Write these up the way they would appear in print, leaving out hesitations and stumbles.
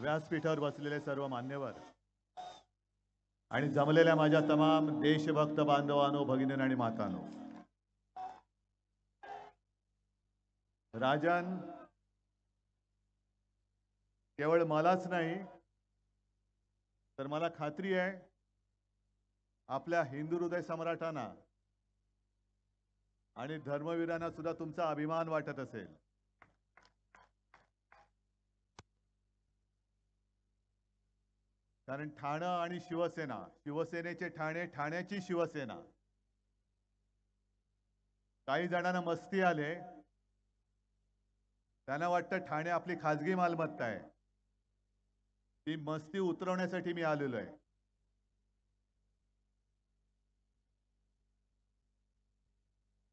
व्यासपीठावर बसलेले सर्व मान्यवर आणि जमलेल्या माझ्या तमाम देशभक्त बांधवांनो, भगिनींनो आणि मातांनो, राजन केवळ मलाच नाही तर मला खात्री आहे आपल्या हिंदू हृदय सम्राटांना आणि धर्मवीरांना सुद्धा तुमचा अभिमान वाटत असेल. कारण ठाणे आणि शिवसेना, शिवसेनेचे ठाणे, ठाण्याची शिवसेना, काही जणांना मस्ती आले, त्यांना वाटतं ठाणे आपली खाजगी मालमत्ता आहे. ती मस्ती उतरवण्यासाठी मी आलेलो आहे.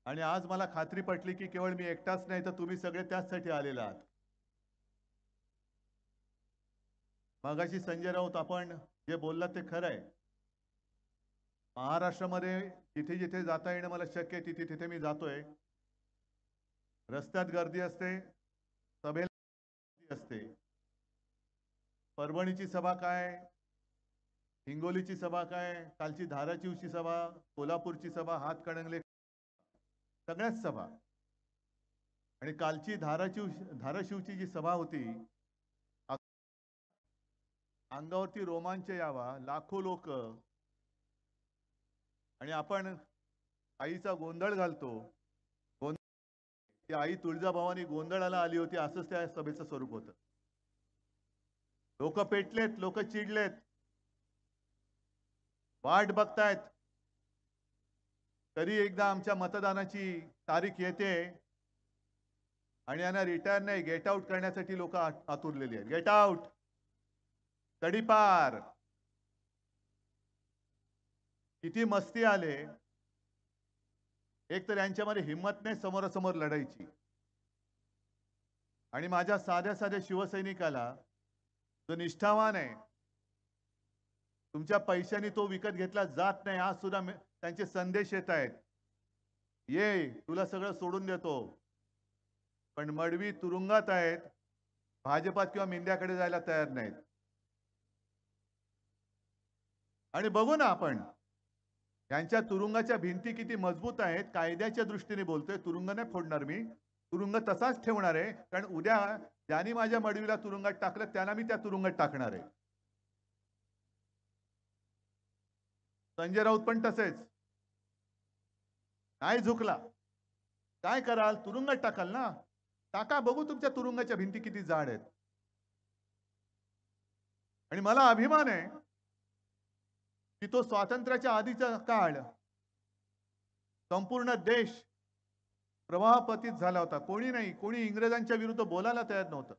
आणि आज मला खात्री पटली की केवळ मी एकटाच नाही तर तुम्ही सगळे त्याचसाठी आलेला आहात. मगाशी संजय राऊत आपण जे बोललात ते खरं आहे. महाराष्ट्रामध्ये जिथे जिथे जाता येणं मला शक्य आहे तिथे तिथे मी जातोय. रस्त्यात गर्दी असते, सभेला असते. परभणीची सभा काय, हिंगोलीची सभा काय, कालची धाराशिवची सभा, कोल्हापूरची सभा, हातकणंगले, सगळ्याच सभा. आणि कालची धाराशिवची जी सभा होती, अंगावरती रोमांच यावा, लाखो लोक, आणि आपण आईचा गोंधळ घालतो. ती आई तुळजाभवानी गोंधळाला आली होती, असंच त्या सभेचं स्वरूप होतं. लोक पेटलेत, लोक चिडलेत, वाट बघतायत तरी एकदा आमच्या मतदानाची तारीख येते आणि यांना रिटायर नाही, गेट आउट करण्यासाठी लोक आतुरलेली आहेत. गेट आउट, तडीपार. किती मस्ती आले. एक तर यांच्यामध्ये हिंमत नाही समोरासमोर लढायची. आणि माझ्या साध्या साध्या शिवसैनिकाला जो निष्ठावान आहे, तुमच्या पैशाने तो विकत घेतला जात नाही. आज सुद्धा त्यांचे संदेश येत आहेत, ये तुला सगळं सोडून देतो. पण मडवी तुरुंगात आहेत, भाजपात किंवा मिंद्याकडे जायला तयार नाहीत. आणि बघू ना आपण यांच्या तुरुंगाच्या भिंती किती मजबूत आहेत. कायद्याच्या दृष्टीने बोलतोय, तुरुंग नाही फोडणार मी, तुरुंग तसाच ठेवणार आहे. कारण उद्या ज्यांनी माझ्या मडवीला तुरुंगात टाकलं त्याला मी त्या तुरुंगात टाकणार आहे. संजय राऊत पण तसेच नाही झुकला. काय कराल, तुरुंगात टाकाल ना, टाका, बघू तुमच्या तुरुंगाच्या भिंती किती जाड आहेत. आणि मला अभिमान आहे की तो स्वातंत्र्याच्या आधीचा काळ संपूर्ण देश प्रवाहपतीत झाला होता. कोणी नाही, कोणी इंग्रजांच्या विरुद्ध बोलायला तयार नव्हतं.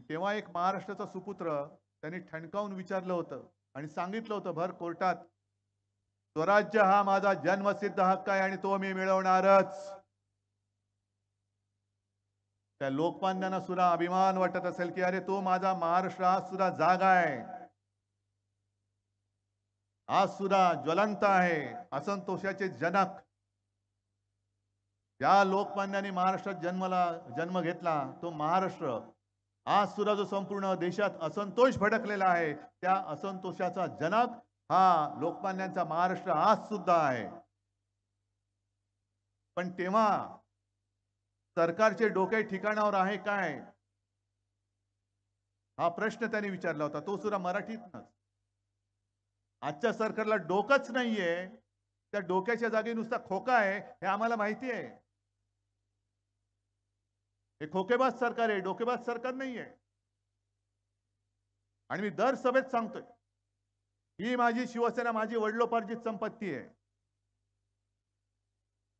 तेव्हा एक महाराष्ट्राचा सुपुत्र त्यांनी ठणकावून विचारलं होतं आणि सांगितलं होतं भर कोर्टात, स्वराज्य हा माझा जन्मसिद्ध हक्क आहे आणि तो मी मिळवणारच. त्या लोकमान्यांना सुद्धा अभिमान वाटत असेल की अरे तो माझा महाराष्ट्र आज सुद्धा जागा आहे, आज सुद्धा ज्वलंत आहे. असंतोषाचे जनक ज्या लोकमान्यांनी महाराष्ट्रात जन्म घेतला, तो महाराष्ट्र आज सुद्धा जो संपूर्ण देशात असंतोष भडकलेला आहे, त्या असंतोषाचा जनक हा लोकमान्यांचा महाराष्ट्र आज सुद्धा आहे. पण तेव्हा सरकारचे डोके ठिकाणावर आहे काय, हा प्रश्न त्यांनी विचारला होता, तो सुद्धा मराठीतनच. आजच्या सरकारला डोकंच नाहीये, त्या डोक्याच्या जागी नुसता खोका आहे हे आम्हाला माहिती आहे. हे खोकेबाज सरकार आहे, डोकेबाज सरकार नाहीये. आणि मी दर सभेत सांगतोय, ही माझी शिवसेना माझी वडिलोपार्जित संपत्ती आहे.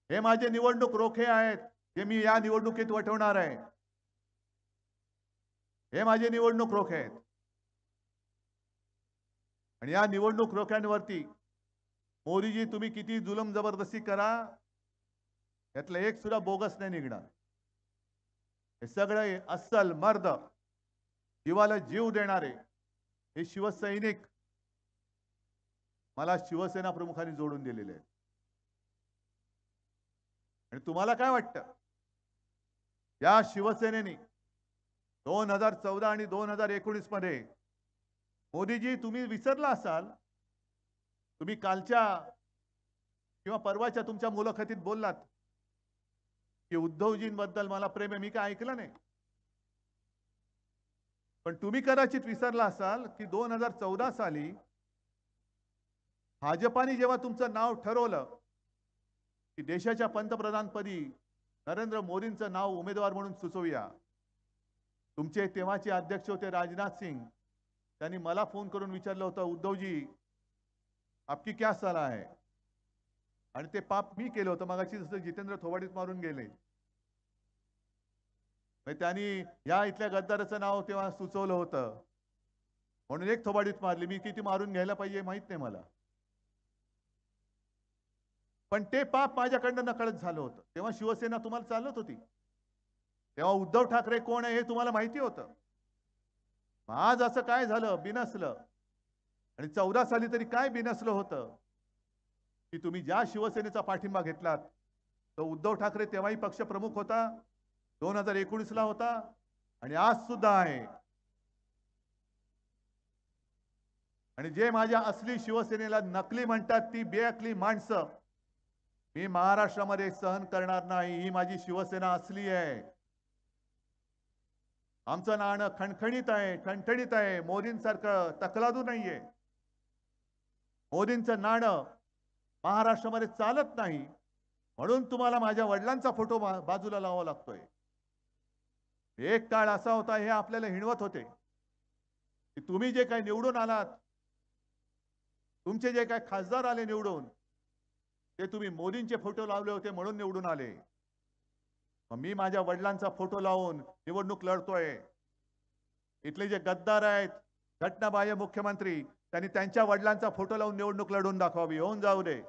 हे माझे निवडणूक रोखे आहेत, जे मी या निवडणुकीत वटवणार आहे. हे माझे निवडणूक रोखे आहेत. आणि या निवडणूक रोख्यांवरती मोदीजी तुम्ही किती जुलम जबरदस्ती करा, यातलं एक सुद्धा बोगस नाही निघणार. हे सगळे अस्सल मर्द, जीवाला जीव देणारे हे शिवसैनिक मला शिवसेना प्रमुखांनी जोडून दिलेले आहेत. आणि तुम्हाला काय वाटतं, या शिवसेनेने 2014 आणि 2019 मध्ये मोदीजी तुम्ही विसरला असाल, तुम्ही कालच्या किंवा परवाच्या तुमच्या मुलाखतीत बोललात की उद्धवजींबद्दल मला प्रेम आहे. मी काय ऐकलं नाही. पण तुम्ही कदाचित विसरला असाल की 2014 साली भाजपाने जेव्हा तुमचं नाव ठरवलं की देशाच्या पंतप्रधानपदी नरेंद्र मोदींचं नाव उमेदवार म्हणून सुचवूया, तुमचे तेव्हाचे अध्यक्ष होते राजनाथ सिंग, त्यांनी मला फोन करून विचारलं होतं, उद्धवजी आपकी क्या सलाह है? आणि ते पाप मी केलं होतं. मगाशी जसं जितेंद्र थोबाडीत मारून गेले, त्यांनी या इथल्या गद्दाराचं नाव तेव्हा सुचवलं होतं म्हणून एक थोबाडीत मारली. मी किती मारून घ्यायला पाहिजे माहित नाही मला, पण ते पाप माझ्याकडनं नकळत झालं होतं. तेव्हा शिवसेना तुम्हाला चालत होती, तेव्हा उद्धव ठाकरे कोण आहे हे तुम्हाला माहिती होतं. आज असं काय झालं, बिनसलं. आणि 14 साली तरी काय बिनसलं होतं की तुम्ही ज्या शिवसेनेचा पाठिंबा घेतलात, तो उद्धव ठाकरे तेव्हाही पक्ष प्रमुख होता, 2019 ला होता आणि आज सुद्धा आहे. आणि जे माझ्या असली शिवसेनेला नकली म्हणतात, ती बेअकली माणसं मी महाराष्ट्रामध्ये सहन करणार नाही. ही माझी शिवसेना असली आहे. आमचं नाणं खणखणीत आहे, ठणठणीत आहे. मोदींसारखं तकलादू नाहीये. मोदींचं नाणं महाराष्ट्रामध्ये चालत नाही, म्हणून तुम्हाला माझ्या वडिलांचा फोटो बाजूला लावावा लागतोय. एक काळ असा होता, हे आपल्याला हिणवत होते की तुम्ही जे काही निवडून आलात, तुमचे जे काही खासदार आले निवडून, ते तुम्ही मोदींचे फोटो लावले होते म्हणून निवडून आले. मग मी माझ्या वडिलांचा फोटो लावून निवडणूक लढतोय. इथले जे गद्दार आहेत, घटनाबाह्य मुख्यमंत्री, त्यांनी त्यांच्या वडिलांचा फोटो लावून निवडणूक लढून दाखवावी, होऊन जाऊ दे.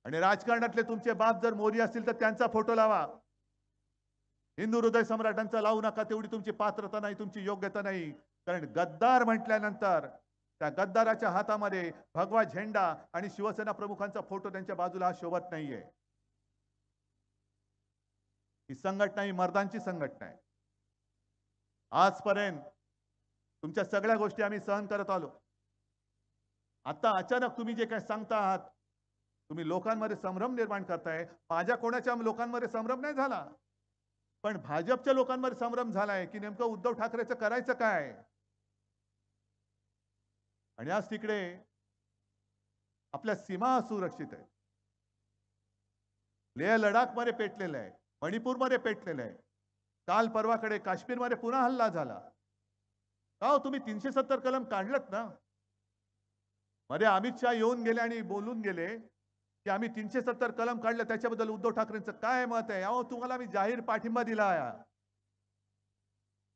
आणि राजकारणातले तुमचे बाप जर मोदी असतील तर त्यांचा फोटो लावा. हिंदू हृदय सम्राटांचा लावू नका, तेवढी तुमची पात्रता नाही, तुमची योग्यता नाही. कारण गद्दार म्हटल्यानंतर त्या गद्दाराच्या हातामध्ये भगवा झेंडा आणि शिवसेना प्रमुखांचा फोटो त्यांच्या बाजूला हा शोभत नाहीये. ही संघटना ही मर्दांची संघटना आहे. आजपर्यंत तुमच्या सगळ्या गोष्टी आम्ही सहन करत आलो. आता अचानक तुम्ही जे काही सांगता आहात, तुम्ही लोकांमध्ये संभ्रम निर्माण करताय. माझ्या कोणाच्या लोकांमध्ये संभ्रम नाही झाला, पण भाजपच्या लोकांमध्ये संभ्रम झालाय की नेमकं उद्धव ठाकरेचं करायचं काय. आणि आज तिकडे आपल्या सीमा असुरक्षित आहे. लेह लडाख मध्ये पेटलेलं आहे, मणिपूरमध्ये पेटलेलं आहे. काल परवाकडे काश्मीरमध्ये पुन्हा हल्ला झाला. का हो, तुम्ही 370 कलम काढलत ना. मध्ये अमित शाह येऊन गेले आणि बोलून गेले की आम्ही 370 कलम काढलं, त्याच्याबद्दल उद्धव ठाकरेंचं काय मत आहे. अहो, तुम्हाला मी जाहीर पाठिंबा दिला आहे,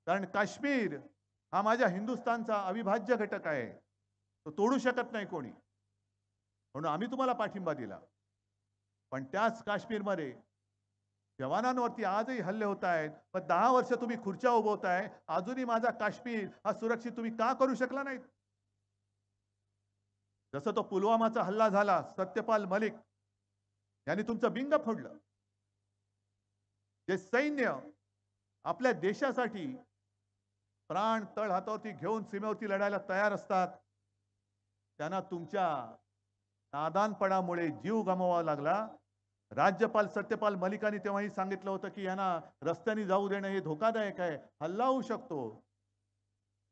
कारण काश्मीर हा माझ्या हिंदुस्थानचा अविभाज्य घटक आहे, तो तोडू शकत नाही कोणी, म्हणून आम्ही तुम्हाला पाठिंबा दिला. पण त्याच काश्मीरमध्ये जवानांवरती आजही हल्ले होत आहेत. पण 10 वर्ष तुम्ही खुर्च्या उभवताय, अजूनही माझा काश्मीर हा सुरक्षित तुम्ही का करू शकला नाहीत. जसं तो पुलवामाचा हल्ला झाला, सत्यपाल मलिक यांनी तुमचं बिंग फोडलं. जे सैन्य आपल्या देशासाठी प्राण तळ हातावरती घेऊन सीमेवरती लढायला तयार असतात, त्यांना तुमच्या नादानपणामुळे जीव गमवावा लागला. राज्यपाल सत्यपाल मलिकांनी तेव्हाही सांगितलं होतं की यांना रस्त्याने जाऊ देणं हे धोकादायक आहे, हल्ला होऊ शकतो.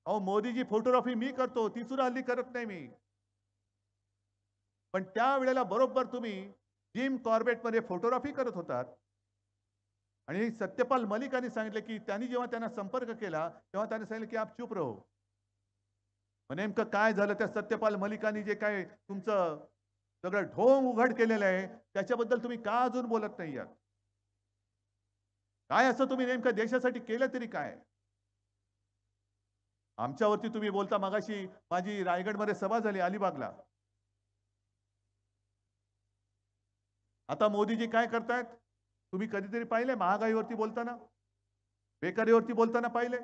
अहो, मोदीजी फोटोग्राफी मी करतो, ती सुद्धा हल्ली करत नाही मी. पण त्यावेळेला बरोबर तुम्ही जिम कॉर्बेट मध्ये फोटोग्राफी करत होतात आणि सत्यपाल मलिकांनी सांगितलं की त्यांनी जेव्हा त्यांना संपर्क केला तेव्हा त्यांनी सांगितलं की आप चुप रहो. नेमकं काय झालं, त्या सत्यपाल मलिकांनी जे काय तुमचं सगळं ढोंग उघड केलेलं आहे त्याच्याबद्दल तुम्ही का अजून बोलत नाही आहात. काय असं तुम्ही नेमकं देशासाठी केलं तरी काय. आमच्यावरती तुम्ही बोलता. मगाशी माझी रायगडमध्ये सभा झाली अलिबागला. आता मोदीजी काय करतायत तुम्ही कधीतरी पाहिले. महागाईवरती बोलताना, बेकारीवरती बोलताना पाहिले,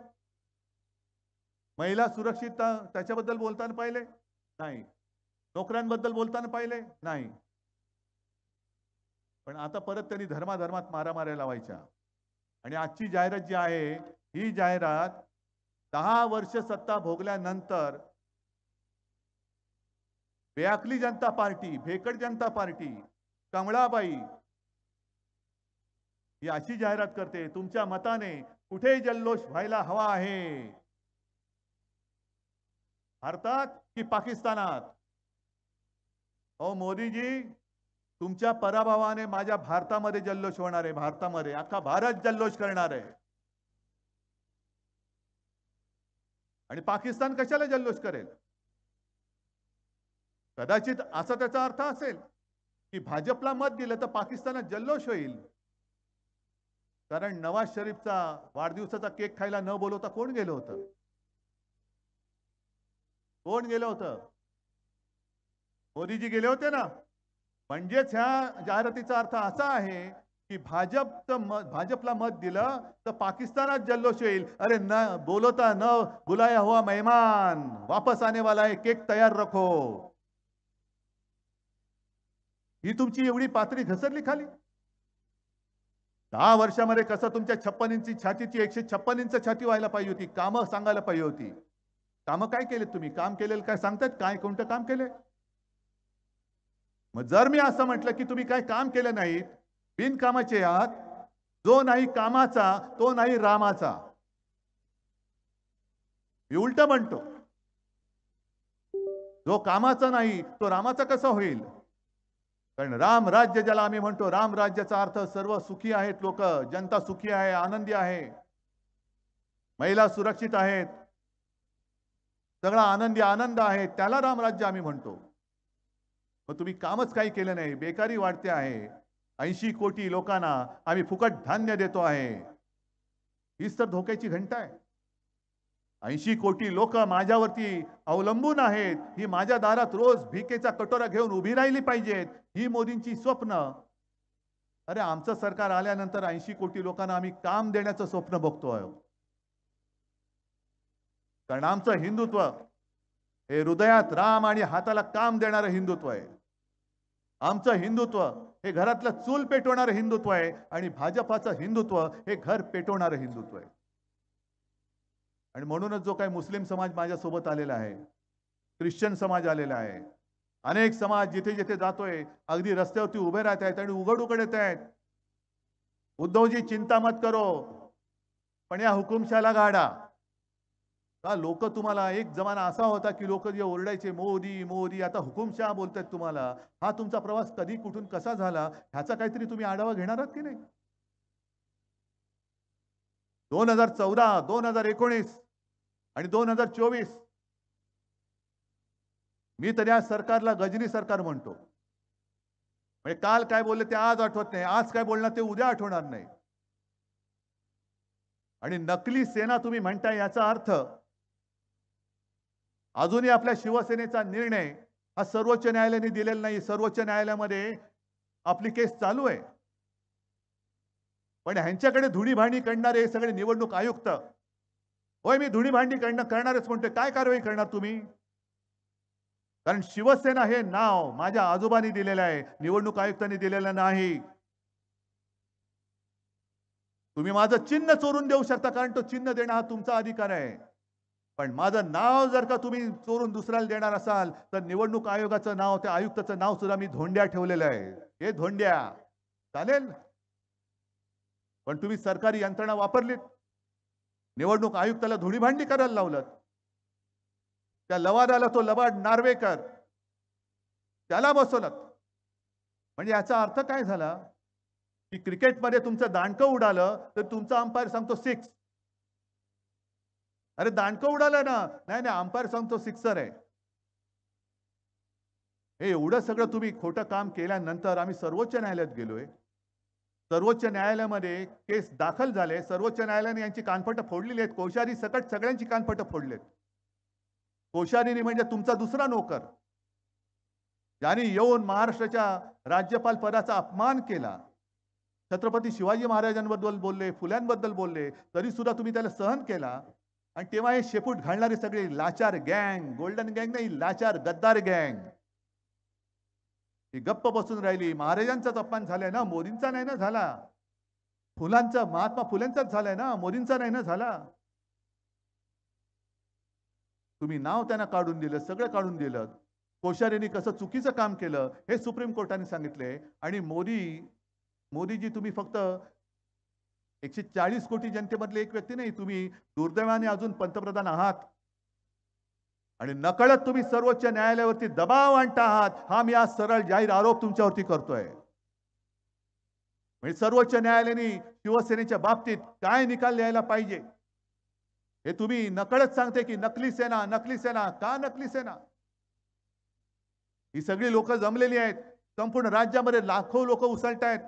महिला सुरक्षितता त्याच्याबद्दल बोलताना पाहिले नाही, नोकऱ्यांबद्दल बोलताना पाहिले नाही. पण आता परत त्यांनी धर्माधर्मात मारामाऱ्या लावायच्या. आणि आजची जाहिरात जी आहे ही जाहिरात 10 वर्ष सत्ता भोगल्यानंतर बेअकली जनता पार्टी, भेकड जनता पार्टी, कमळाबाई ही अशी जाहिरात करते, तुमच्या मताने कुठे जल्लोष व्हायला हवा आहे, भारतात की पाकिस्तानात? ओ मोदीजी, तुमच्या पराभवाने माझ्या भारतामध्ये जल्लोष होणार आहे, भारतामध्ये अख्खा भारत जल्लोष करणार आहे. आणि पाकिस्तान कशाला जल्लोष करेल? कदाचित असा त्याचा अर्थ असेल की भाजपला मत दिलं तर पाकिस्तानात जल्लोष होईल. कारण नवाज शरीफचा वाढदिवसाचा केक खायला न बोलवता कोण गेलं होतं? कोण गेलं होतं? मोदीजी गेले होते ना. म्हणजेच ह्या जाहिरातीचा अर्थ असा आहे की भाजपला मत दिलं तर पाकिस्तानात जल्लोष येईल. अरे न बोलता न बुलाया हुआ मेहमान वापस आने वाला है, केक तयार रखो. ही तुमची एवढी पातळी घसरली खाली. 10 वर्षामध्ये कसं तुमच्या 56 इंची छातीची 156 इंच छाती व्हायला पाहिजे होती. कामं सांगायला पाहिजे होती. कामं काय केलेत तुम्ही? काम केलेलं काय सांगतायत? काय कोणतं काम केलंय? मग जर मी असं म्हटलं की तुम्ही काय काम केलं नाहीत, बिनकामाचे आहात, जो नाही कामाचा तो नाही रामाचा. मी उलट म्हणतो, जो कामाचा नाही तो रामाचा कसा होईल? कारण राम राज्य ज्याला आम्ही म्हणतो, राम राज्याचा अर्थ सर्व सुखी आहेत लोक, जनता सुखी आहे, आनंदी आहे, महिला सुरक्षित आहेत, सगळा आनंदी आनंद आहे, त्याला राम राज्य आम्ही म्हणतो. मग तुम्ही कामच काही केलं नाही, बेकारी वाढते आहे. 80 कोटी लोकांना आम्ही फुकट धान्य देतो आहे. हीच तर धोक्याची घंटा आहे. 80 कोटी लोक माझ्यावरती अवलंबून आहेत. ही माझ्या दारात रोज भिकेचा कटोरा घेऊन उभी राहिली पाहिजेत, ही मोदींची स्वप्न. अरे आमचं सरकार आल्यानंतर 80 कोटी लोकांना आम्ही काम देण्याचं स्वप्न बघतोय. कारण आमचं हिंदुत्व हे हृदयात राम आणि हाताला काम देणारं हिंदुत्व आहे. आमचं हिंदुत्व हे घरातलं चूल पेटवणारं हिंदुत्व आहे आणि भाजपाचं हिंदुत्व हे घर पेटवणारं हिंदुत्व आहे. आणि म्हणूनच जो काही मुस्लिम समाज माझ्यासोबत आलेला आहे, ख्रिश्चन समाज आलेला आहे, अनेक समाज जिथे जिथे जातोय अगदी रस्त्यावरती उभे राहत आहेत आणि उघड उघड येत आहेत. उद्धवजी चिंता मत करो, पण या हुकुमशाला गाडा. का लोक तुम्हाला, एक जमाना असा होता की लोक जे ओरडायचे मोदी मोदी, आता हुकुमशाह बोलतायत तुम्हाला. हा तुमचा प्रवास कधी कुठून कसा झाला ह्याचा काहीतरी तुम्ही आढावा घेणार आहात की नाही? 2014, 2019 आणि 2024 मी तर या सरकारला गजनी सरकार म्हणतो. म्हणजे काल काय बोलले ते आज आठवत नाही, आज काय बोलणार ते उद्या आठवणार नाही. आणि नकली सेना तुम्ही म्हणताय याचा अर्थ अजूनही आपल्या शिवसेनेचा निर्णय हा सर्वोच्च न्यायालयाने दिलेला नाही. सर्वोच्च न्यायालयामध्ये आपली केस चालू आहे. पण ह्यांच्याकडे धुणीभांडी करणारे सगळे निवडणूक आयुक्त. होय, मी धुणीभांडी करणारच म्हणतोय. काय कारवाई करणार तुम्ही? कारण शिवसेना हे नाव माझ्या आजोबांनी दिलेलं आहे, निवडणूक आयुक्तांनी दिलेलं नाही. तुम्ही माझं चिन्ह चोरून देऊ शकता, कारण तो चिन्ह देणं हा तुमचा अधिकार आहे. पण माझं नाव जर का तुम्ही चोरून दुसऱ्याला देणार असाल तर निवडणूक आयोगाचं नाव, त्या आयुक्ताचं नाव सुद्धा मी धोंड्या ठेवलेलं आहे. हे धोंड्या चालेल, पण तुम्ही सरकारी यंत्रणा वापरलीत, निवडणूक आयुक्ताला धुळीभांडी करायला लावलं. त्या लवादाला, तो लवाड नार्वेकर, त्याला बसवलं. म्हणजे याचा अर्थ काय झाला की क्रिकेटमध्ये तुमचं दांडकं उडालं तर तुमचा अंपायर सांगतो 6. अरे दांडकं उडालं ना, नाही नाही अंपायर सांगतो सिक्सर आहे. हे एवढं सगळं तुम्ही खोटं काम केल्यानंतर आम्ही सर्वोच्च न्यायालयात गेलोय. सर्वोच्च न्यायालयामध्ये केस दाखल झाले. सर्वोच्च न्यायालयाने यांची कानफटं फोडलेली आहेत. कोश्यारी सकट सगळ्यांची कानफटं फोडलेत. कोश्यारीने म्हणजे तुमचा दुसरा नोकर, ज्यांनी येऊन महाराष्ट्राच्या राज्यपाल पदाचा अपमान केला, छत्रपती शिवाजी महाराजांबद्दल बोलले, फुल्यांबद्दल बोलले, तरी सुद्धा तुम्ही त्याला सहन केला. आणि तेव्हा हे शेपूट घालणारे सगळे लाचार गँग, गोल्डन गँग नाही, लाचार गद्दार गँग ही गप्प बसून राहिली. महाराजांचाच अपमान झालाय ना, मोदींचा नाही ना झाला. फुलांचा महात्मा फुलेंचाच झालाय ना, मोदींचा नाही ना झाला. तुम्ही नाव त्यांना काढून दिलं, सगळं काढून दिलं. कोश्यारींनी कसं चुकीचं काम केलं हे सुप्रीम कोर्टाने सांगितले. आणि मोदीजी तुम्ही फक्त 140 कोटी जनतेमधले एक व्यक्ती नाही, तुम्ही दुर्दैवाने अजून पंतप्रधान आहात आणि नकळत तुम्ही सर्वोच्च न्यायालयावरती दबाव आणता आहात. हा मी आज सरळ जाहीर आरोप तुमच्यावरती करतोय. म्हणजे सर्वोच्च न्यायालयाने शिवसेनेच्या बाबतीत काय निकाल द्यायला पाहिजे हे तुम्ही नकळत सांगते की नकली सेना, नकली सेना. का नकली सेना? ही सगळी लोक जमलेली आहेत. संपूर्ण राज्यामध्ये लाखो लोक उसळतायत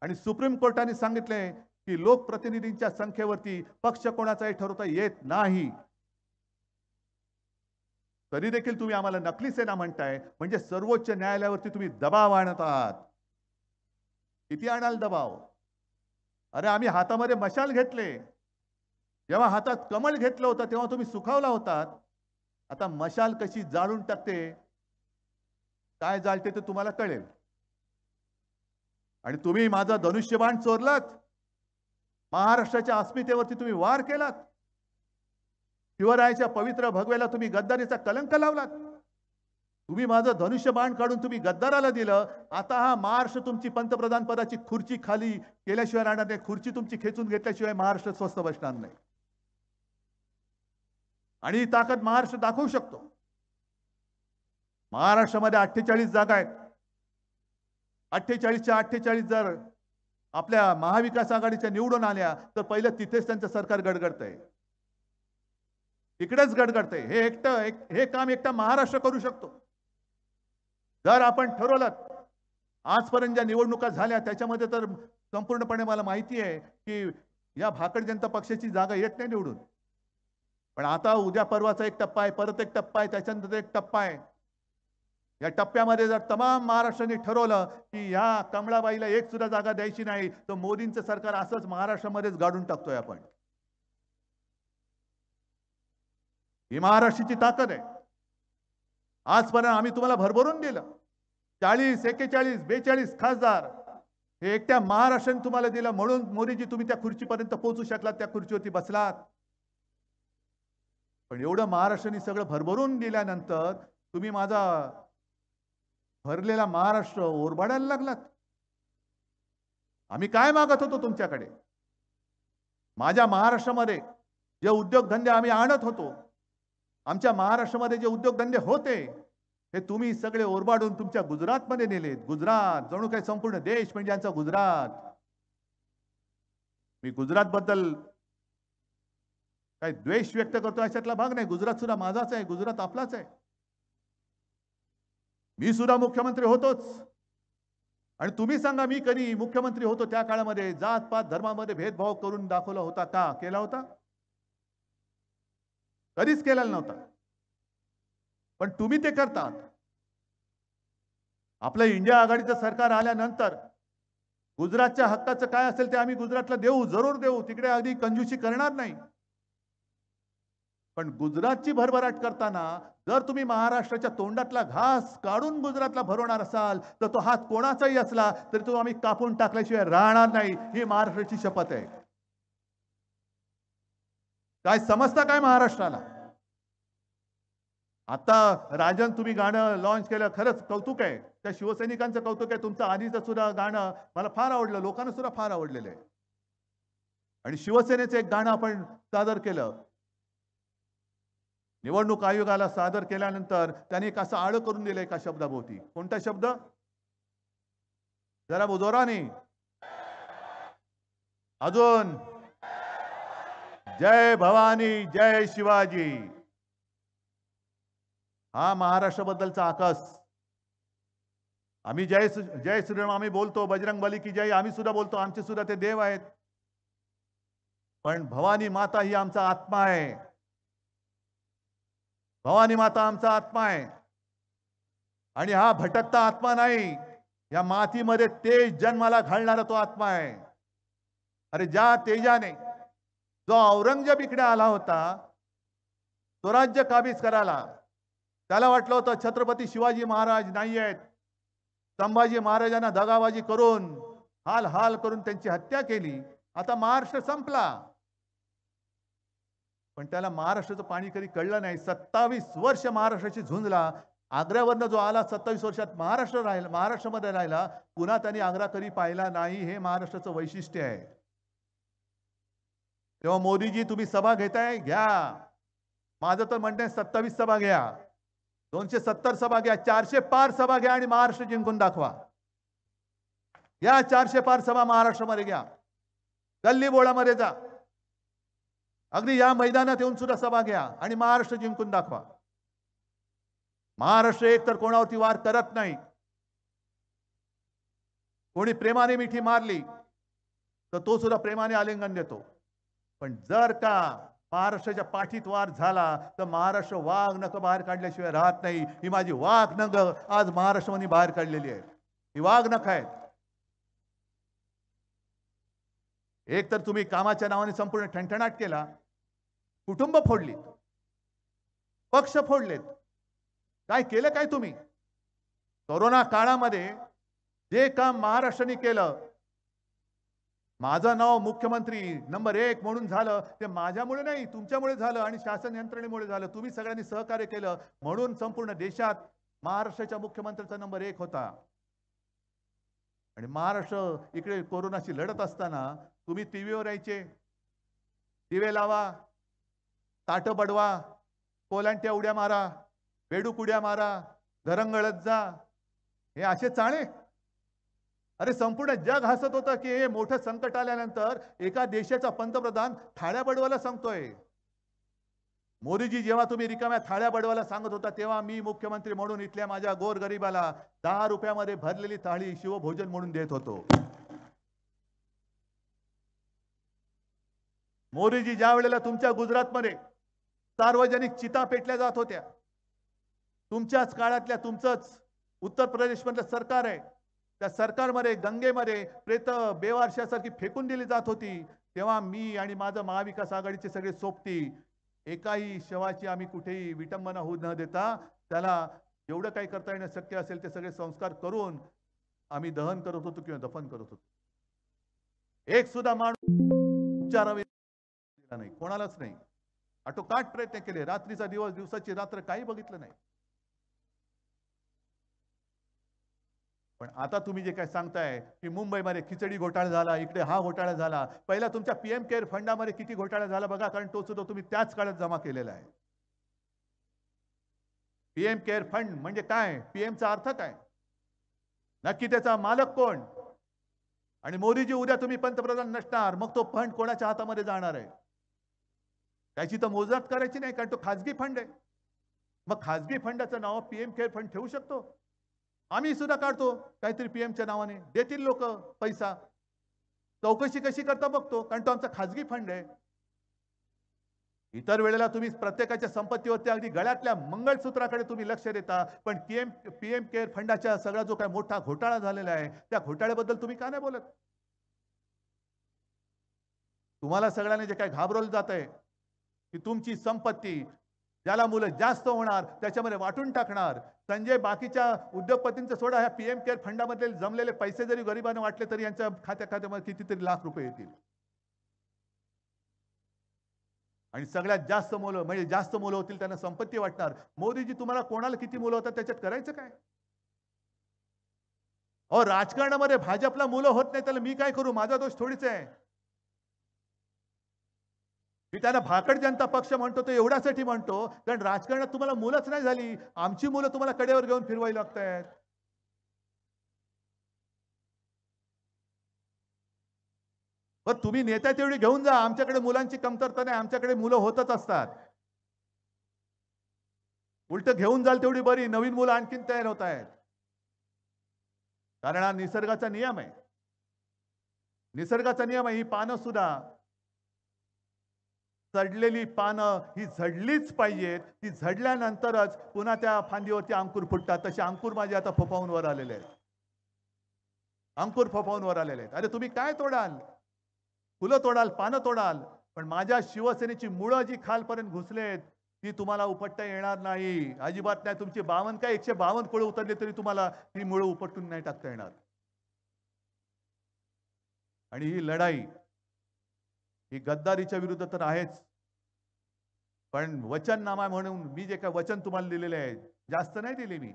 आणि सुप्रीम कोर्टाने सांगितले की लोकप्रतिनिधींच्या संख्येवरती पक्ष कोणाचाही ठरवता येत नाही. तरी देखील तुम्ही आम्हाला नकली सेना म्हणताय. म्हणजे सर्वोच्च न्यायालयावरती तुम्ही दबाव आणत आहात. किती आणाल दबाव? अरे आम्ही हातामध्ये मशाल घेतले. जेव्हा हातात कमळ घेतलं होतं तेव्हा तुम्ही सुखावला होतात. आता मशाल कशी जाळून टाकते, काय जाळते ते तुम्हाला कळेल. आणि तुम्ही माझा धनुष्यबाण चोरलात. महाराष्ट्राच्या अस्मितेवरती तुम्ही वार केलात. शिवरायाच्या पवित्र भगवेला तुम्ही गद्दारीचा कलंक लावलात. तुम्ही माझं धनुष्यबाण काढून तुम्ही गद्दाराला दिलं. आता हा महाराष्ट्र तुमची पंतप्रधान पदाची खुर्ची खाली केल्याशिवाय राहणार नाही. खुर्ची तुमची खेचून घेतल्याशिवाय महाराष्ट्र स्वस्थ बसणार नाही. आणि ही ताकद महाराष्ट्र दाखवू शकतो. महाराष्ट्रामध्ये 48 जागा आहेत. 48च्या 48 जर आपल्या महाविकास आघाडीच्या निवडून आल्या तर पहिलं तिथेच त्यांचं सरकार गडगडतंय. तिकडेच गडगडतंय. हे काम एकटा महाराष्ट्र करू शकतो. जर आपण ठरवलं. आजपर्यंत ज्या निवडणुका झाल्या त्याच्यामध्ये तर संपूर्णपणे मला माहिती आहे की या भाकड जनता पक्षाची जागा येत नाही निवडून. पण आता उद्या परवाचा एक टप्पा आहे, परत एक टप्पा आहे, त्याच्यानंतर एक टप्पा आहे. या टप्प्यामध्ये जर तमाम महाराष्ट्राने ठरवलं की या कमळाबाईला एक सुद्धा जागा द्यायची नाही तर मोदींचं सरकार असंच महाराष्ट्रामध्येच गाडून टाकतोय आपण. ही महाराष्ट्राची ताकद आहे. आजपर्यंत आम्ही तुम्हाला भरभरून दिलं. 40, 41, 42 खासदार हे एकट्या महाराष्ट्राने तुम्हाला दिलं. म्हणून मोदीजी तुम्ही त्या खुर्चीपर्यंत पोहोचू शकलात, त्या खुर्चीवरती बसलात. पण एवढं महाराष्ट्राने सगळं भरभरून दिल्यानंतर तुम्ही माझा भरलेला महाराष्ट्र ओरबाडायला लागलात. आम्ही काय मागत होतो तुमच्याकडे? माझ्या महाराष्ट्रामध्ये जे उद्योगधंदे आम्ही आणत होतो, आमच्या महाराष्ट्रामध्ये जे उद्योगधंदे होते हे तुम्ही सगळे ओरबाडून तुमच्या गुजरातमध्ये नेलेत. गुजरात जणू काही संपूर्ण देश म्हणजे आमचा गुजरात. मी गुजरात बद्दल काही द्वेष व्यक्त करतो अशातला भाग नाही. गुजरात सुद्धा माझाच आहे, गुजरात आपलाच आहे. मी सुद्धा मुख्यमंत्री होतोच. आणि तुम्ही सांगा मी कधी मुख्यमंत्री होतो त्या काळामध्ये जात पात धर्मामध्ये भेदभाव करून दाखवला होता का? केला होता? कधीच केलेला नव्हता. पण तुम्ही ते करतात. आपलं इंडिया आघाडीचं सरकार आल्यानंतर गुजरातच्या हक्काचं काय असेल ते आम्ही गुजरातला देऊ, जरूर देऊ. तिकडे अगदी कंजूसी करणार नाही. पण गुजरातची भरभराट करताना जर तुम्ही महाराष्ट्राच्या तोंडातला घास काढून गुजरातला भरवणार असाल तर तो हात कोणाचाही असला तरी तो आम्ही कापून टाकल्याशिवाय राहणार नाही. ही महाराष्ट्राची शपथ आहे. काय समजता काय महाराष्ट्राला? आता राजन तुम्ही गाणं लॉन्च केलं, खरंच कौतुक आहे. त्या शिवसैनिकांचं कौतुक आहे. तुमचं आधीचं सुद्धा गाणं मला फार आवडलं, लोकांना सुद्धा फार आवडलेलं आहे. आणि शिवसेनेचं एक गाणं आपण सादर केलं. निवडणूक आयोगाला सादर केल्यानंतर त्यांनी एक असं आळ करून दिलं एका शब्दाभोवती. कोणता शब्द? जरा जोराने अजून. जय भवानी, जय शिवाजी. हा महाराष्ट्राबद्दलचा आकाश. आम्ही जय श्रीराम आम्ही बोलतो, बजरंग बली की जय आम्ही सुद्धा बोलतो. आमचे सुद्धा ते देव आहेत. पण भवानी माता ही आमचा आत्मा आहे. भवानी माता आमचा आत्मा आहे. आणि हा भटकता आत्मा नाही. या मातीमध्ये तेज जन्माला घालणारा तो आत्मा आहे. अरे ज्या तेजाने जो औरंगजेब इकडे आला होता तो राज्य काबीज करायला, त्याला वाटलं होतं छत्रपती शिवाजी महाराज नाही आहेत. संभाजी महाराजांना दगाबाजी करून हाल हाल करून त्यांची हत्या केली. आता महाराष्ट्र संपला, पण त्याला महाराष्ट्राचं पाणी कधी कळलं नाही. 27 वर्ष महाराष्ट्राची झुंजला. आग्र्यावरनं जो आला 27 वर्षात महाराष्ट्रामध्ये राहिला, पुन्हा त्यांनी आग्रा कधी पाहिला नाही. हे महाराष्ट्राचं वैशिष्ट्य आहे. तेव्हा मोदीजी तुम्ही सभा घेताय, घ्या. माझं तर म्हणणं आहे 27 सभा घ्या, 270 सभा घ्या, 400 पार सभा घ्या आणि महाराष्ट्र जिंकून दाखवा. या 400 पार सभा महाराष्ट्रामध्ये घ्या, गल्ली बोळामध्ये जा, अगदी या मैदानात येऊन सुद्धा सभा घ्या आणि महाराष्ट्र जिंकून दाखवा. महाराष्ट्र एक तर कोणावरती वार करत नाही. कोणी प्रेमाने मिठी मारली तर तो सुद्धा प्रेमाने आलिंगन देतो. पण जर का महाराष्ट्राच्या पाठीत वार झाला तर महाराष्ट्र वाघ नख बाहेर काढल्याशिवाय राहत नाही. ही माझी वाघ नख आज महाराष्ट्रामध्ये बाहेर काढलेली आहे. ही वाघ नख आहेत. एक तर तुम्ही कामाच्या नावाने संपूर्ण ठणठणाट केला, कुटुंब फोडलीत, पक्ष फोडलेत. काय केलं काय तुम्ही? कोरोना काळामध्ये जे काम महाराष्ट्राने केलं, माझं नाव मुख्यमंत्री नंबर 1 म्हणून झालं, ते माझ्यामुळे नाही, तुमच्यामुळे झालं आणि शासन यंत्रणेमुळे झालं. तुम्ही सगळ्यांनी सहकार्य केलं म्हणून संपूर्ण देशात महाराष्ट्राच्या मुख्यमंत्र्याचा नंबर 1 होता. आणि महाराष्ट्र इकडे कोरोनाशी लढत असताना तुम्ही टीव्हीवर यायचे, दिवे लावा, ताट बडवा, कोलांट्या उड्या मारा, बेडूक उड्या मारा, घरंगळत जा, हे असे चाळे. अरे संपूर्ण जग हसत होतं की हे मोठं संकट आल्यानंतर एका देशाचा पंतप्रधान थाळ्या बडवायला सांगतोय. मोदीजी जेव्हा तुम्ही रिकाम्या थाळ्या बडवायला सांगत होता तेव्हा मी मुख्यमंत्री म्हणून इथल्या माझ्या गोरगरिबाला 10 रुपयामध्ये भरलेली थाळी शिवभोजन म्हणून देत होतो. मोदीजी ज्या वेळेला तुमच्या गुजरातमध्ये सार्वजनिक चिता पेटल्या जात होत्या, तुमच्याच काळातल्या तुमचंच उत्तर प्रदेशमधलं सरकार आहे, त्या सरकारमध्ये गंगेमध्ये प्रेत बेवारशासारखी फेकून दिली जात होती, तेव्हा मी आणि माझं महाविकास आघाडीचे सगळे सोबती एकाही शवाची आम्ही कुठेही विटंबना होऊ न देता त्याला जेवढं काही करता येणं शक्य असेल ते सगळे संस्कार करून आम्ही दहन करत होतो किंवा दफन करत होतो. एक सुद्धा माणूस उपचारावे नाही, कोणालाच नाही. आटोकाट प्रयत्न केले, रात्रीचा दिवस, दिवसाची रात्र, काही बघितलं नाही. पण आता तुम्ही जे काय सांगताय की मुंबईमध्ये खिचडी घोटाळा झाला, इकडे हा घोटाळा झाला, पहिला तुमच्या पीएम केअर फंडामध्ये किती घोटाळा झाला बघा, कारण तो सुद्धा तुम्ही त्याच काळात जमा केलेला आहे. पीएम केअर फंड म्हणजे काय, पीएमचा अर्थ काय, नक्की त्याचा मालक कोण? आणि मोदीजी उद्या तुम्ही पंतप्रधान नसणार, मग तो फंड कोणाच्या हातामध्ये जाणार आहे त्याची तर मोजदाद करायची नाही, कारण तो खाजगी फंड आहे. मग खाजगी फंडाचं नाव पीएम केअर फंड ठेवू शकतो? आम्ही सुद्धा काढतो काहीतरी पीएमच्या नावाने, देतील लोक पैसा, चौकशी कशी करता बघतो, कारण तो आमचा खाजगी फंड आहे. इतर वेळेला तुम्ही प्रत्येकाच्या संपत्तीवरती अगदी गळ्यातल्या मंगळसूत्राकडे तुम्ही लक्ष देता, पण पीएम केअर फंडाच्या सगळा जो काय मोठा घोटाळा झालेला आहे त्या घोटाळ्याबद्दल तुम्ही का नाही बोलत? तुम्हाला सगळ्यांना जे काय घाबरवलं जात आहे की तुमची संपत्ती ज्याला मुलं जास्त होणार त्याच्यामध्ये वाटून टाकणार. संजय बाकीच्या उद्योगपतींचं सोडा, ह्या पीएम केअर फंडामध्ये जमलेले पैसे जरी गरिबांना वाटले तरी यांच्या खात्यामध्ये कितीतरी लाख रुपये येतील. आणि सगळ्यात जास्त मुलं म्हणजे जास्त मुलं होतील त्यांना संपत्ती वाटणार. मोदीजी तुम्हाला कोणाला किती मुलं होतात त्याच्यात करायचं काय? अहो राजकारणामध्ये भाजपला मुलं होत नाही त्याला मी काय करू, माझा दोष थोडीच आहे. मी त्यांना भाकड जनता पक्ष म्हणतो तो एवढ्यासाठी म्हणतो कारण राजकारणात तुम्हाला मुलंच नाही झाली, आमची मुलं तुम्हाला कडेवर घेऊन फिरवायला लागतायत. पण तुम्ही नेत्या तेवढी घेऊन जा, आमच्याकडे मुलांची कमतरता नाही, आमच्याकडे मुलं होतच असतात. उलट घेऊन जाल तेवढी बरी, नवीन मुलं आणखीन तयार होत आहेत. कारण हा निसर्गाचा नियम आहे, निसर्गाचा नियम आहे. ही पानं सुद्धा, सडलेली पानं ही झडलीच पाहिजेत, ती झडल्यानंतरच पुन्हा त्या फांदीवरती अंकुर फुटतात. तसे अंकुर माझे आता फोफावून वर आलेले आहेत, अंकुर फोफावून वर आलेले आहेत. अरे तुम्ही काय तोडाल, फुलं तोडाल, पानं तोडाल, पण माझ्या शिवसेनेची मुळं जी खालपर्यंत घुसलेत ती तुम्हाला उपटता येणार नाही, अजिबात नाही. तुमची 52 काय 152 कुळं उतरले तरी तुम्हाला ती मुळं उपटून नाही टाकता येणार. आणि ही लढाई ही गद्दारीच्या विरुद्ध तर आहेच, पण वचननामा म्हणून मी जे काय वचन तुम्हाला दिलेले आहे, जास्त नाही दिले मी.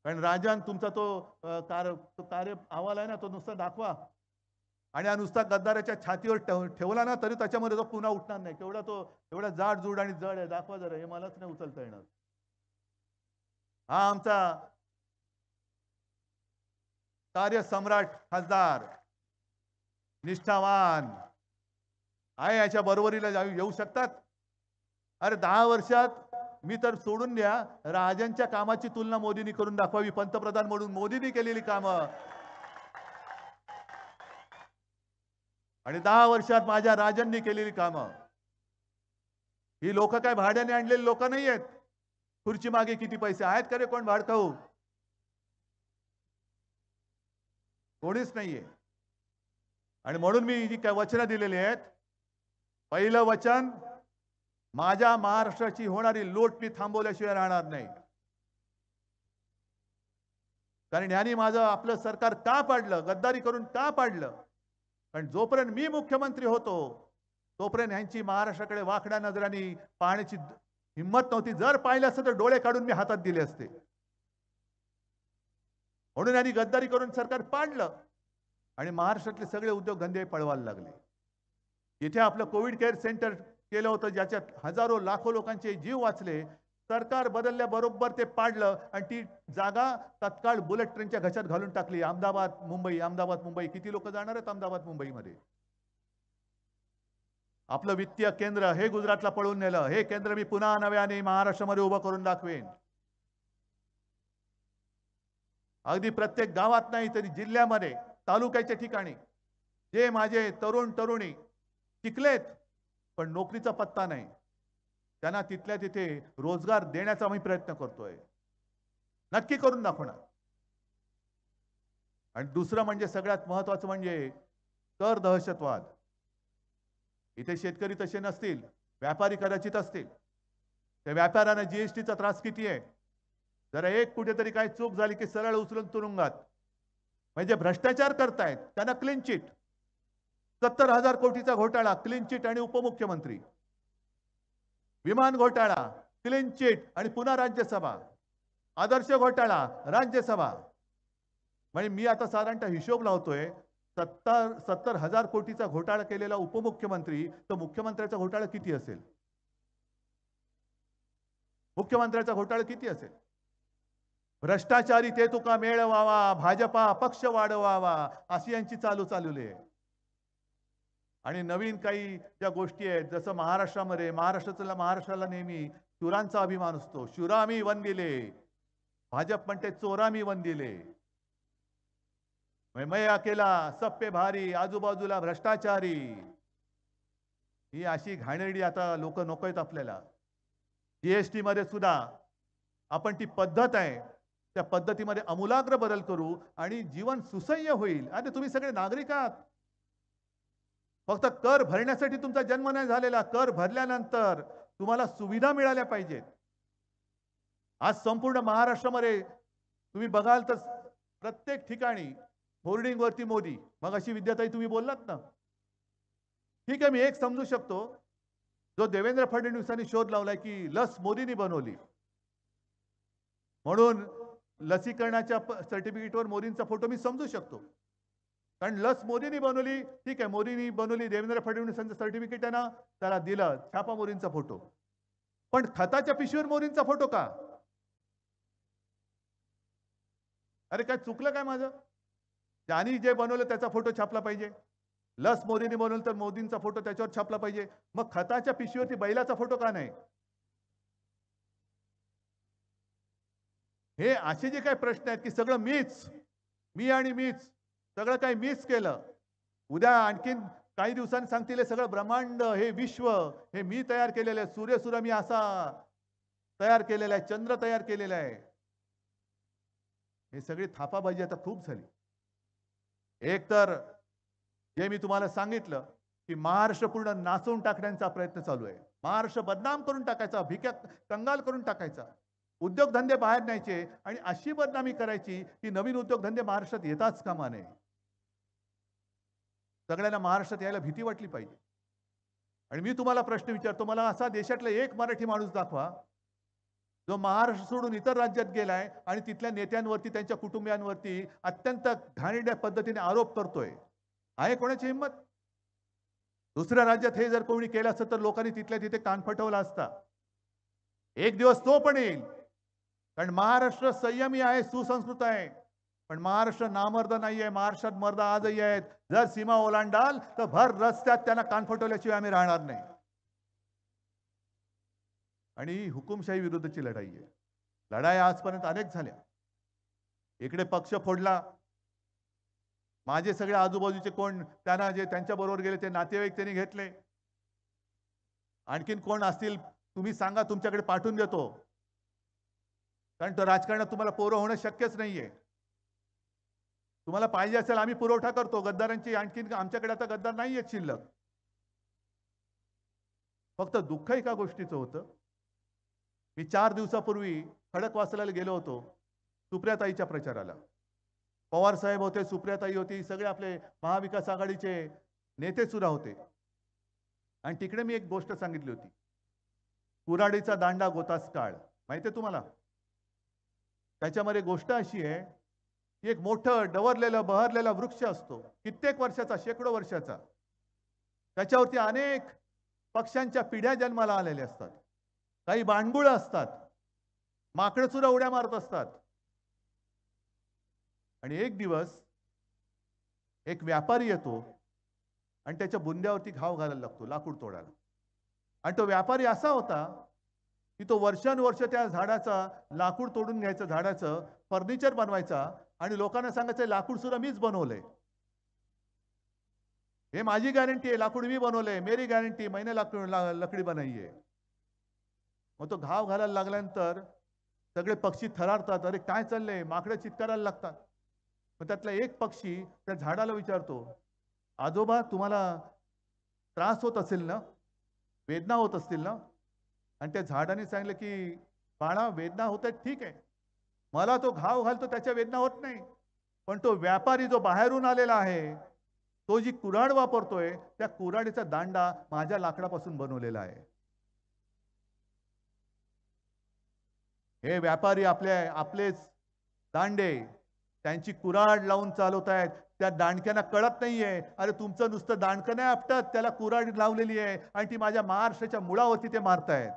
कारण राजन तुमचा तो कार्य अहवाल आहे ना, तो नुसता दाखवा आणि हा नुसता गद्दाराच्या छातीवर ठेवला ना, तरी त्याच्यामध्ये तो पुन्हा उठणार नाही. एवढा जाड आणि जड आहे. दाखवा जरा, हे मलाच नाही उचलता येणार. हा आमचा कार्यसम्राट खासदार, निष्ठावान आहे. याच्या बरोबरीला येऊ शकतात. अरे 10 वर्षात मी तर सोडून द्या, राजांच्या कामाची तुलना मोदींनी करून दाखवावी. पंतप्रधान म्हणून मोदींनी केलेली कामं आणि 10 वर्षात माझ्या राजांनी केलेली कामं. ही लोक काय भाड्याने आणलेली लोक नाही आहेत. खुर्ची मागे किती पैसे आहेत का रे कोण भाडखाऊ? कोणीच नाहीये. आणि म्हणून मी जी काय वचनं दिलेली आहेत, पहिलं वचन, माझ्या महाराष्ट्राची होणारी लूट मी थांबवल्याशिवाय राहणार नाही. कारण यांनी माझं आपलं सरकार का पाडलं, गद्दारी करून का पाडलं? कारण जोपर्यंत मी मुख्यमंत्री होतो तोपर्यंत यांची महाराष्ट्राकडे वाकड्या नजरांनी पाहण्याची हिंमत नव्हती. जर पाहिलं असतं तर डोळे काढून मी हातात दिले असते. म्हणून यांनी गद्दारी करून सरकार पाडलं आणि महाराष्ट्रातले सगळे उद्योगधंदे पळवायला लागले. इथे आपलं कोविड केअर सेंटर केलं होतं, ज्याच्यात हजारो लाखो लोकांचे जीव वाचले. सरकार बदलल्याबरोबर ते पाडलं आणि ती जागा तत्काळ बुलेट ट्रेनच्या घशात घालून टाकली. अहमदाबाद मुंबई. किती लोक जाणार आहेत अहमदाबाद मुंबईमध्ये? आपलं वित्तीय केंद्र हे गुजरातला पळून नेलं. हे केंद्र मी पुन्हा नव्याने महाराष्ट्रामध्ये उभं करून दाखवेन. अगदी प्रत्येक गावात नाही तरी जिल्ह्यामध्ये, तालुक्याच्या ठिकाणी जे माझे तरुण तरुणी शिकलेत पण नोकरीचा पत्ता नाही, त्यांना तिथल्या तिथे रोजगार देण्याचा मी प्रयत्न करतोय. नक्की करून दाखवणार. आणि दुसरं म्हणजे सगळ्यात महत्त्वाचं म्हणजे कर दहशतवाद. इथे शेतकरी तसे नसतील, व्यापारी कदाचित असतील. त्या व्यापाऱ्यांना जीएसटीचा त्रास किती आहे? जरा एक कुठेतरी काही चूक झाली की सरळ उचलून तुरुंगात. म्हणजे भ्रष्टाचार करतायत त्यांना क्लीन चिट. 70,000 कोटीचा घोटाळा, क्लीन चिट आणि उपमुख्यमंत्री. विमान घोटाळा, क्लीन चिट आणि पुन्हा राज्यसभा. आदर्श घोटाळा, राज्यसभा. म्हणजे मी आता साधारणतः हिशोब लावतोय, 70,000 कोटीचा घोटाळा केलेला उपमुख्यमंत्री, तर मुख्यमंत्र्याचा घोटाळा किती असेल? मुख्यमंत्र्याचा घोटाळा किती असेल? भ्रष्टाचारी ते तुका मेळवावा, भाजपा पक्ष वाढवावा, अशी यांची चालवली आहे. आणि नवीन काही ज्या गोष्टी आहेत, जसं महाराष्ट्राला नेहमी शूरांचा अभिमान असतो. शूरामी वंदिले. भाजप म्हणते चोरामी वंदिले. मैं अकेला सब पे भारी, आजूबाजूला भ्रष्टाचारी. ही अशी घाणेरडी आता लोक नकोयत आपल्याला. जीएसटी मध्ये सुद्धा आपण ती पद्धत आहे त्या पद्धतीमध्ये आमूलाग्र बदल करू आणि जीवन सुसह्य होईल. आणि तुम्ही सगळे नागरिक आहात. फक्त कर भरण्यासाठी तुमचा जन्म नाही झालेला. कर भरल्यानंतर तुम्हाला सुविधा मिळाल्या पाहिजेत. आज संपूर्ण महाराष्ट्रामध्ये तुम्ही बघाल तर प्रत्येक ठिकाणी होर्डिंग वरती मोदी. मग अशी विद्याताई तुम्ही बोललात ना, ठीक आहे, मी एक समजू शकतो, जो देवेंद्र फडणवीसांनी शोध लावलाय की लस मोदींनी बनवली म्हणून लसीकरणाच्या सर्टिफिकेटवर मोदींचा फोटो मी समजू शकतो. कारण लस मोदींनी बनवली, ठीक आहे, मोदींनी बनवली, देवेंद्र फडणवीसांचं सर्टिफिकेट आहे ना, त्याला दिलं छापा मोदींचा फोटो. पण खताच्या पिशवीवर मोदींचा फोटो का? अरे काय चुकलं काय माझं? ज्यांनी जे बनवलं त्याचा फोटो छापला पाहिजे. लस मोदींनी बनवलं तर मोदींचा फोटो त्याच्यावर छापला पाहिजे. मग खताच्या पिशवीवरती बैलाचा फोटो का नाही? हे असे जे काही प्रश्न आहेत की सगळं मीच सगळं काही मीच केलं. उद्या आणखीन काही दिवसांनी सांगतील हे सगळं ब्रह्मांड, हे विश्व हे मी तयार केलेलं आहे. सूर्य मी असा तयार केलेला आहे, चंद्र तयार केलेला आहे. हे सगळी थापाबाजी आता खूप झाली. एक तर जे मी तुम्हाला सांगितलं की महाराष्ट्र पूर्ण नाचवून टाकण्याचा प्रयत्न चालू आहे. महाराष्ट्र बदनाम करून टाकायचा, भिक्या कंगाल करून टाकायचा. उद्योगधंदे बाहेर न्यायचे आणि अशी बदनामी करायची की नवीन उद्योगधंदे महाराष्ट्रात येताच कामा नये. सगळ्यांना महाराष्ट्रात यायला भीती वाटली पाहिजे. आणि मी तुम्हाला प्रश्न विचारतो, मला असा देशातला एक मराठी माणूस दाखवा जो महाराष्ट्र सोडून इतर राज्यात गेलाय आणि तिथल्या नेत्यांवरती त्यांच्या कुटुंबियांवरती अत्यंत घाणेरड्या पद्धतीने आरोप करतोय. आहे कोणाची हिंमत? दुसऱ्या राज्यात हे जर कोणी केलं असतं तर लोकांनी तिथल्या तिथे कान फटवला असता. एक दिवस तो पण येईल. कारण महाराष्ट्र संयमी आहे, सुसंस्कृत आहे. पण महाराष्ट्र नामर्द नाहीये. महाराष्ट्रात मर्द आजही आहेत. जर सीमा ओलांडाल तर भर रस्त्यात त्यांना कान फटवल्याशिवाय आम्ही राहणार नाही. आणि ही हुकुमशाही विरुद्धची लढाई आहे. लढाई आजपर्यंत अनेक झाल्या. इकडे पक्ष फोडला. माझे सगळे आजूबाजूचे कोण त्यांना जे त्यांच्या बरोबर गेले ते नातेवाईक त्यांनी घेतले. आणखीन कोण असतील तुम्ही सांगा, तुमच्याकडे पाठवून देतो. कारण तो राजकारणात तुम्हाला पोरं होणं शक्यच नाहीये. तुम्हाला पाहिजे असेल आम्ही पुरवठा करतो गद्दारांची. आणखीन आमच्याकडे आता गद्दार नाहीये शिल्लक. फक्त दुःख एका गोष्टीचं होतं. मी 4 दिवसापूर्वी खडकवासला गेलो होतो सुप्रियाताईच्या प्रचाराला. पवार साहेब होते, सुप्रियाताई होती, सगळे आपले महाविकास आघाडीचे नेते सुद्धा होते. आणि तिकडे मी एक गोष्ट सांगितली होती, कुऱ्हाडीचा दांडा गोतास काळ. माहिती आहे तुम्हाला? त्याच्यामध्ये गोष्ट अशी आहे की एक मोठं डवरलेलं बहरलेला वृक्ष असतो, कित्येक वर्षाचा, शेकडो वर्षाचा. त्याच्यावरती अनेक पक्ष्यांच्या पिढ्या जन्माला आलेल्या असतात. काही बाणगुळ असतात, माकडं सुद्धा उड्या मारत असतात. आणि एक दिवस एक व्यापारी येतो आणि त्याच्या बुंद्यावरती घाव घालायला लागतो लाकूड तोडायला. आणि तो व्यापारी असा होता की तो वर्षानुवर्ष त्या झाडाचा लाकूड तोडून घ्यायचं, झाडाचं फर्निचर बनवायचा आणि लोकांना सांगायचं लाकूड सुद्धा मीच बनवलंय, हे माझी गॅरंटी आहे, लाकूड मी बनवलंय, मेरी गॅरंटी, मैंने लकडी बनाई है. मग तो घाव घालायला लागल्यानंतर सगळे पक्षी थरारतात. अरे काय चाललंय? माकडं चित्कारायला लागतात. मग त्यातला एक पक्षी त्या झाडाला विचारतो, आजोबा तुम्हाला त्रास होत असेल ना, वेदना होत असतील ना? आणि त्या झाडाने सांगितलं की बाळा वेदना होत आहेत ठीक आहे, मला तो घाव घालतो त्याच्या वेदना होत नाही, पण तो व्यापारी जो बाहेरून आलेला आहे तो जी कुऱ्हाड वापरतोय त्या कुऱ्हाडीचा दांडा माझ्या लाकडापासून बनवलेला आहे. हे व्यापारी आपलेच दांडे त्यांची कुऱ्हाड लावून चालवत आहेत. त्या दांडक्यांना कळत नाहीये, अरे तुमचं नुसतं दांडकं नाही आपटत, त्याला कुऱ्हाड लावलेली आहे आणि ती माझ्या महाराष्ट्राच्या मुळावरती ते मारतायत.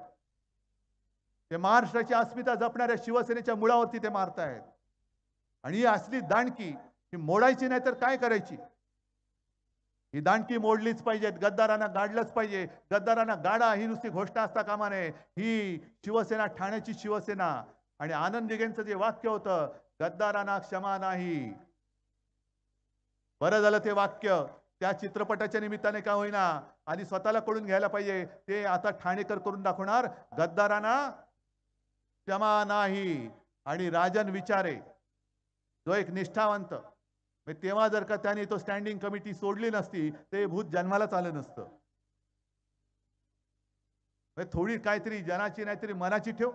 ते महाराष्ट्राची अस्मिता जपणाऱ्या शिवसेनेच्या मुळावरती ते मारतायत. आणि ही असली दांडकी ही मोडायची नाही तर काय करायची? ही दांडकी मोडलीच पाहिजेत. गद्दारांना गाडलंच पाहिजे. गद्दारांना गाडा ही नुसती घोषणा असता कामा नये. ही शिवसेना ठाण्याची शिवसेना. आणि आनंद दिघेंचं जे वाक्य होतं, गद्दारांना क्षमा नाही, बरं झालं ते वाक्य त्या चित्रपटाच्या निमित्ताने का होईना आधी स्वतःला कळून घ्यायला पाहिजे. ते आता ठाणेकर करून दाखवणार, गद्दारांना क्षमा नाही. आणि राजन विचारे जो एक निष्ठावंत, तेव्हा जर का त्याने तो स्टँडिंग कमिटी सोडली नसती ते भूत जन्मालाच आलं नसतं. थोडी काहीतरी जनाची नाहीतरी मनाची ठेव.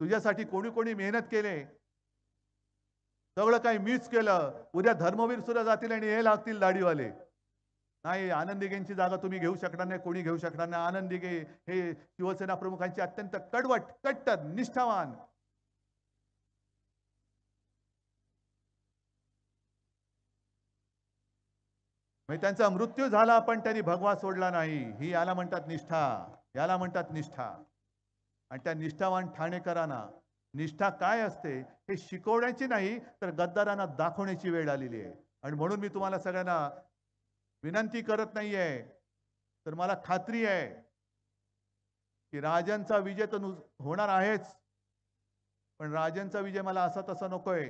तुझ्यासाठी कोणी कोणी मेहनत केले, सगळं काही मीच केलं. उद्या धर्मवीर सुद्धा जातील आणि हे लागतील दाढीवाले. नाही, आनंद दिघेंची जागा तुम्ही घेऊ शकणार नाही, कोणी घेऊ शकणार नाही. आनंद दिघे हे शिवसेना प्रमुखांचे अत्यंत कडवट, कट्टर, निष्ठावान. त्यांचा मृत्यू झाला पण त्यांनी भगवा सोडला नाही. ही याला म्हणतात निष्ठा, याला म्हणतात निष्ठा. आणि त्या निष्ठावान ठाणेकरांना निष्ठा काय असते हे शिकवण्याची नाही तर गद्दारांना दाखवण्याची वेळ आलेली आहे. आणि म्हणून मी तुम्हाला सगळ्यांना विनंती करत नाहीये, तर मला खात्री आहे की राजांचा विजय तर होणार आहेच, पण राजांचा विजय मला असा तसा नकोय.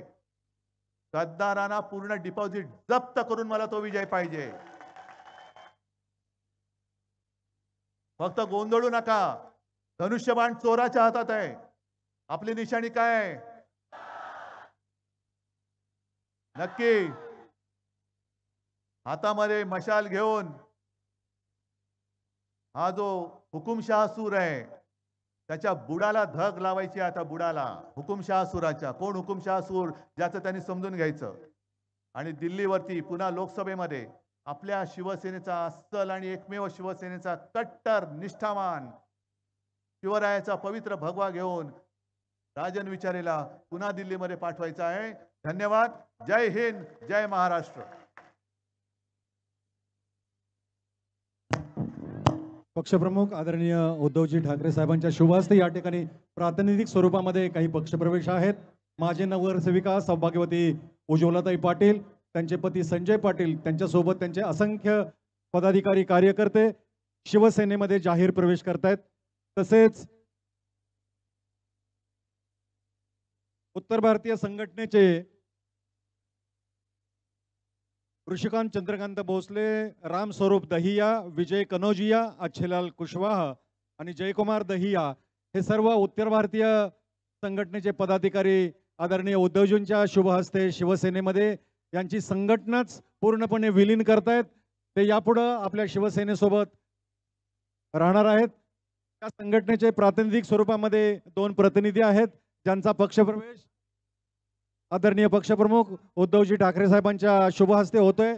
गद्दारांना पूर्ण डिपॉझिट जप्त करून मला तो विजय पाहिजे. फक्त गोंधळू नका. धनुष्यबाण चोराच्या हातात आहे. आपली निशाणी काय आहे? नक्की हातामध्ये मशाल घेऊन हा जो हुकुमशाह सूर आहे त्याच्या बुडाला धग लावायची. आता बुडाला हुकुमशाह सुराच्या. कोण हुकुमशाह सूर? ज्याचं त्यांनी समजून घ्यायचं. आणि दिल्लीवरती पुन्हा लोकसभेमध्ये आपल्या शिवसेनेचा अस्सल आणि एकमेव शिवसेनेचा कट्टर निष्ठावान शिवरायाचा पवित्र भगवा घेऊन राजन विचारेला पुन्हा दिल्लीमध्ये पाठवायचा आहे. धन्यवाद. जय हिंद, जय महाराष्ट्र. पक्षप्रमुख आदरणीय उद्धवजी ठाकरे साहेबांच्या शुभ हस्ते या ठिकाणी प्रातिनिधिक स्वरूपामध्ये काही पक्षप्रवेश आहेत. माजी नगरसेविका सौभाग्यवती उज्ज्वलाताई पाटील, त्यांचे पती संजय पाटील, त्यांच्यासोबत त्यांचे असंख्य पदाधिकारी कार्यकर्ते शिवसेनेमध्ये जाहीर प्रवेश करतायत. तसेच उत्तर भारतीय संघटनेचे ऋषिकांत चंद्रकांत भोसले, राम स्वरूप दहिया, विजय कनौजिया, अच्छेलाल कुशवाहा आणि जयकुमार दहिया हे सर्व उत्तर भारतीय संघटनेचे पदाधिकारी आदरणीय उद्धवजींच्या शुभ हस्ते शिवसेनेमध्ये यांची संघटनाच पूर्णपणे विलीन करतायत. ते यापुढे आपल्या शिवसेनेसोबत राहणार आहेत. त्या संघटनेचे प्रातिनिधिक स्वरूपामध्ये 2 प्रतिनिधी आहेत ज्यांचा पक्षप्रवेश आदरणीय पक्षप्रमुख उद्धवजी ठाकरे साहेबांच्या शुभ हस्ते होतोय.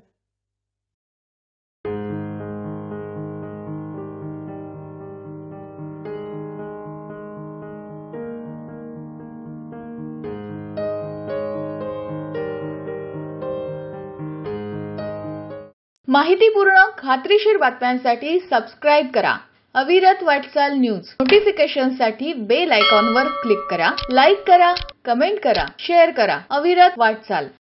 माहितीपूर्ण खात्रीशीर बातम्यांसाठी सबस्क्राईब करा अविरत वाटचाल न्यूज. नोटिफिकेशनसाठी बेल आयकॉनवर क्लिक करा. लाईक करा, कमेंट करा, शेअर करा. अविरत वाटचाल.